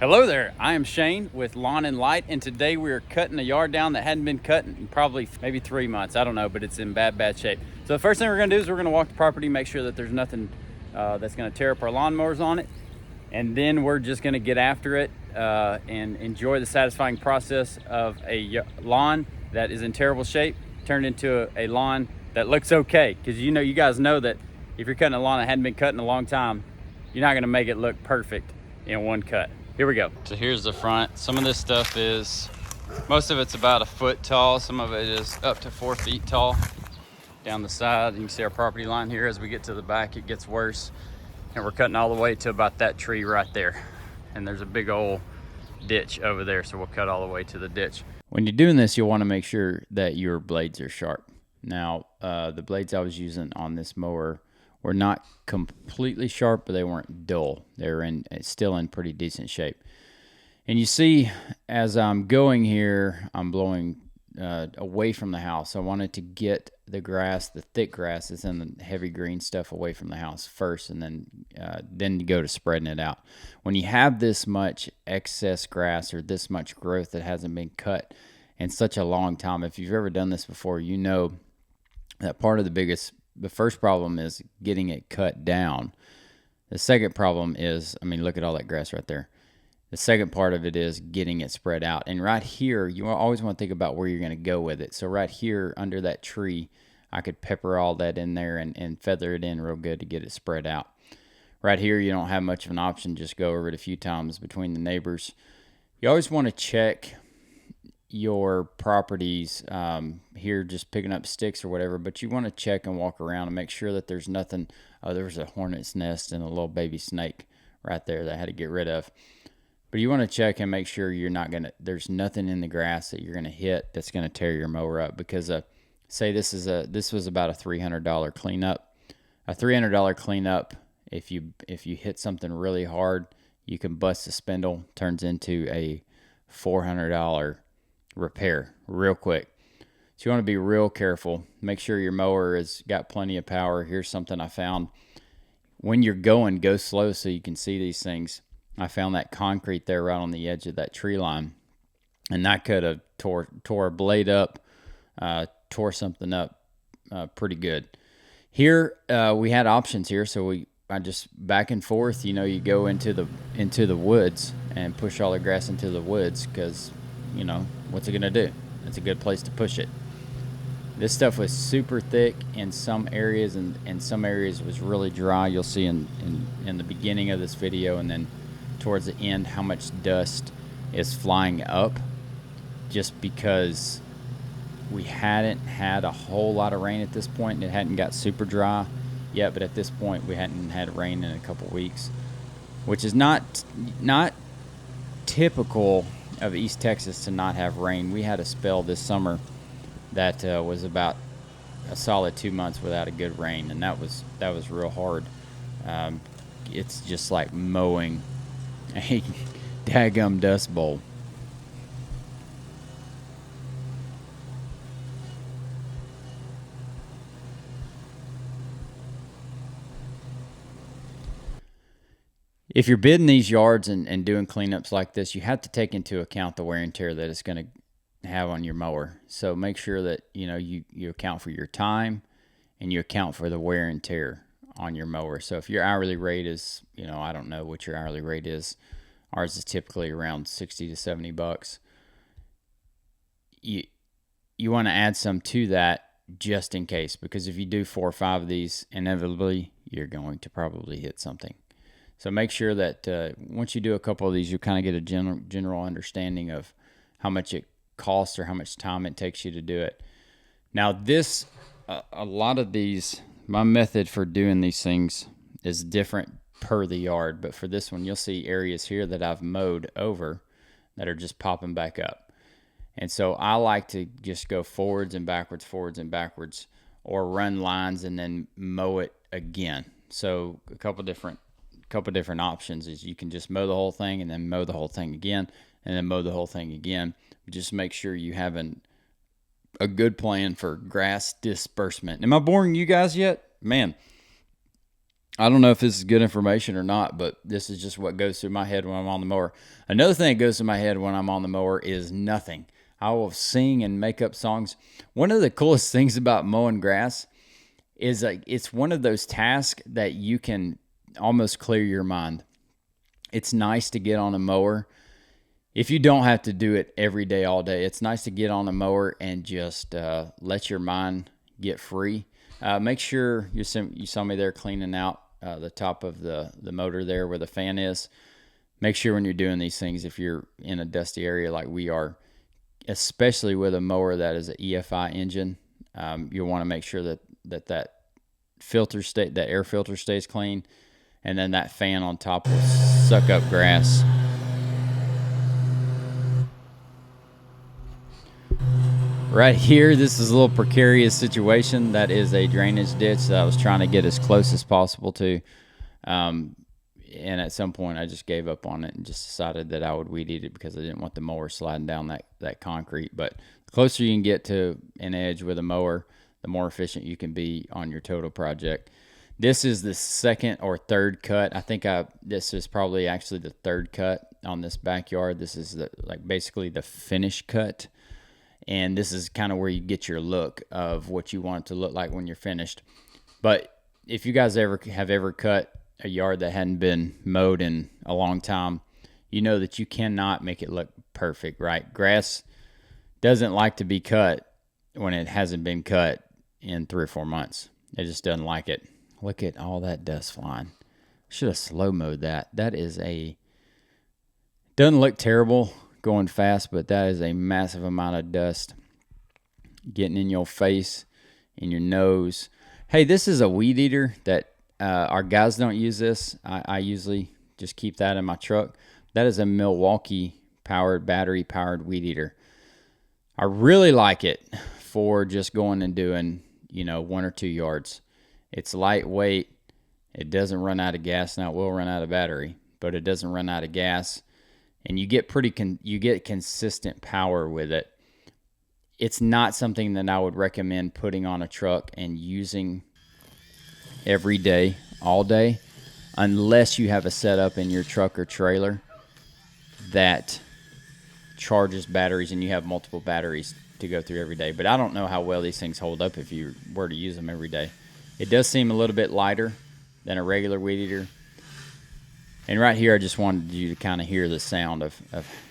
Hello there, I am Shane with Lawn and Light, and today we are cutting a yard down that hadn't been cut in probably maybe 3 months. I don't know, but it's in bad shape. So the first thing we're gonna do is we're gonna walk the property, make sure that there's nothing that's gonna tear up our lawnmowers on it. And then we're just gonna get after it and enjoy the satisfying process of a lawn that is in terrible shape turned into a lawn that looks okay. Because you guys know that if you're cutting a lawn that hadn't been cut in a long time, you're not gonna make it look perfect in one cut. Here we go. So here's the front. Some of this stuff most of it's about 1 foot tall. Some of it is up to 4 feet tall. Down the side, you can see our property line here. As we get to the back, it gets worse. And we're cutting all the way to about that tree right there. And there's a big old ditch over there, so we'll cut all the way to the ditch. When you're doing this, you'll want to make sure that your blades are sharp. Now, the blades I was using on this mower were not completely sharp, but they weren't dull. They're still in pretty decent shape. And you see, as I'm going here, I'm blowing away from the house. I wanted to get the grass, the thick grass that's in the heavy green stuff, away from the house first, and then you go to spreading it out. When you have this much excess grass or this much growth that hasn't been cut in such a long time, if you've ever done this before, you know that the first problem is getting it cut down. The second problem is, look at all that grass right there. The second part of it is getting it spread out. And right here, you always want to think about where you're going to go with it. So right here under that tree, I could pepper all that in there and feather it in real good to get it spread out. Right here, you don't have much of an option. Just go over it a few times between the neighbors. You always want to check your properties here, just picking up sticks or whatever, but you want to check and walk around and make sure that there's nothing. Oh, there was a hornet's nest and a little baby snake right there that I had to get rid of. But you want to check and make sure there's nothing in the grass that you're gonna hit that's gonna tear your mower up. Because say this was about a $300 cleanup. A $300 cleanup, if you hit something really hard, you can bust the spindle, turns into a $400 repair real quick. So you want to be real careful. Make sure your mower has got plenty of power. Here's something I found. When you're going, go slow so you can see these things. I found that concrete there right on the edge of that tree line, and that could have tore a blade up, tore something up pretty good. Here we had options here, so I just back and forth. You go into the woods and push all the grass into the woods because what's it gonna do? It's a good place to push it. This stuff was super thick in some areas, and in some areas it was really dry. You'll see in the beginning of this video, and then towards the end how much dust is flying up, just because we hadn't had a whole lot of rain at this point, and it hadn't got super dry yet. But at this point, we hadn't had rain in a couple weeks, which is not typical of East Texas to not have rain. We had a spell this summer that was about a solid 2 months without a good rain, and that was real hard. It's just like mowing a daggum dust bowl. If you're bidding these yards and doing cleanups like this, you have to take into account the wear and tear that it's going to have on your mower. So make sure that you account for your time and you account for the wear and tear on your mower. So if your hourly rate is, I don't know what your hourly rate is. Ours is typically around $60 to $70. You want to add some to that just in case, because if you do 4 or 5 of these, inevitably you're going to probably hit something. So make sure that once you do a couple of these, you kind of get a general understanding of how much it costs or how much time it takes you to do it. Now a lot of these, my method for doing these things is different per the yard, but for this one, you'll see areas here that I've mowed over that are just popping back up. And so I like to just go forwards and backwards, or run lines and then mow it again. So a couple different options is you can just mow the whole thing and then mow the whole thing again and then mow the whole thing again. Just make sure you have a good plan for grass disbursement. Am I boring you guys yet? Man, I don't know if this is good information or not, but this is just what goes through my head when I'm on the mower. Another thing that goes through my head when I'm on the mower is nothing. I will sing and make up songs. One of the coolest things about mowing grass is like it's one of those tasks that you can almost clear your mind. It's nice to get on a mower. If you don't have to do it every day, all day, it's nice to get on a mower and just let your mind get free. Make sure you saw me there cleaning out the top of the motor there where the fan is. Make sure when you're doing these things, if you're in a dusty area like we are, especially with a mower that is an EFI engine, you'll want to make sure that air filter stays clean, and then that fan on top will suck up grass. Right here, this is a little precarious situation. That is a drainage ditch that I was trying to get as close as possible to. And at some point, I just gave up on it and just decided that I would weed eat it because I didn't want the mower sliding down that concrete. But the closer you can get to an edge with a mower, the more efficient you can be on your total project. This is the second or third cut. I think this is probably actually the third cut on this backyard. This is basically the finish cut. And this is kind of where you get your look of what you want it to look like when you're finished. But if you guys have ever cut a yard that hadn't been mowed in a long time, you know that you cannot make it look perfect, right? Grass doesn't like to be cut when it hasn't been cut in 3 or 4 months. It just doesn't like it. Look at all that dust flying. Should have slow mowed that. Doesn't look terrible going fast, but that is a massive amount of dust getting in your face, in your nose. Hey, this is a weed eater that our guys don't use this. I usually just keep that in my truck. That is a Milwaukee battery powered weed eater. I really like it for just going and doing 1 or 2 yards. It's lightweight. It doesn't run out of gas. Now it will run out of battery, but it doesn't run out of gas. And you get consistent power with it. It's not something that I would recommend putting on a truck and using every day, all day, unless you have a setup in your truck or trailer that charges batteries and you have multiple batteries to go through every day. But I don't know how well these things hold up if you were to use them every day. It does seem a little bit lighter than a regular weed eater. And right here, I just wanted you to kind of hear the sound of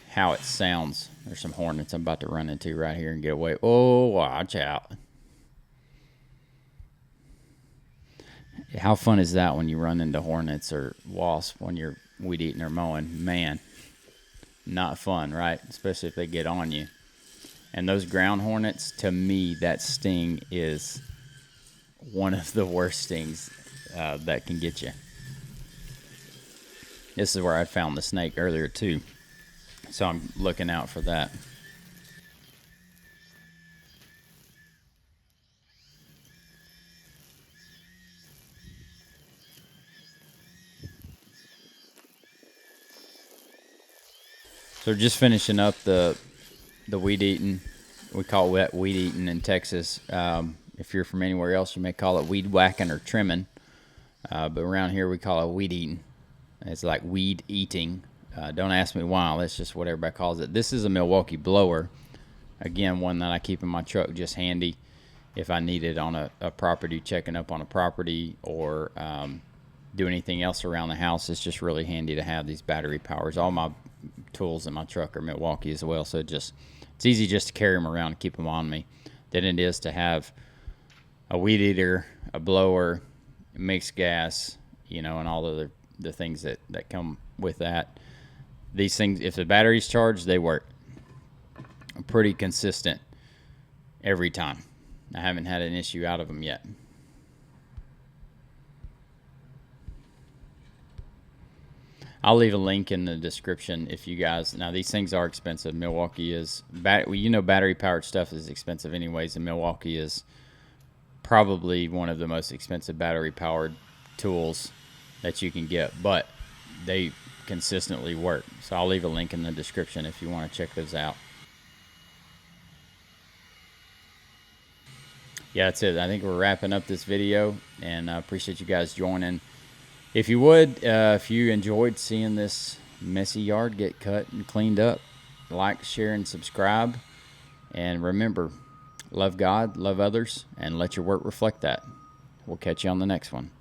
how it sounds. There's some hornets I'm about to run into right here and get away. Oh, watch out. How fun is that when you run into hornets or wasps when you're weed eating or mowing? Man, not fun, right? Especially if they get on you. And those ground hornets, to me, that sting is one of the worst stings that can get you. This is where I found the snake earlier too, so I'm looking out for that. So we're just finishing up the weed eating. We call it weed eating in Texas. If you're from anywhere else, you may call it weed whacking or trimming. But around here, we call it weed eating. It's like weed eating. Don't ask me why. That's just what everybody calls it. This is a Milwaukee blower. Again, one that I keep in my truck just handy if I need it on a property, checking up on a property, or do anything else around the house. It's just really handy to have these battery powers. All my tools in my truck are Milwaukee as well, so it's easy just to carry them around and keep them on me than it is to have a weed eater, a blower, mixed gas, and all the things that come with that. These things, if the battery's charged, they work pretty consistent every time. I haven't had an issue out of them yet. I'll leave a link in the description if you guys. Now these things are expensive. Milwaukee is battery powered stuff is expensive anyways, and Milwaukee is probably one of the most expensive battery powered tools that you can get, but they consistently work. So I'll leave a link in the description if you want to check those out. Yeah, that's it. I think we're wrapping up this video, and I appreciate you guys joining. If you would, if you enjoyed seeing this messy yard get cut and cleaned up, like, share, and subscribe. And remember, love God, love others, and let your work reflect that. We'll catch you on the next one.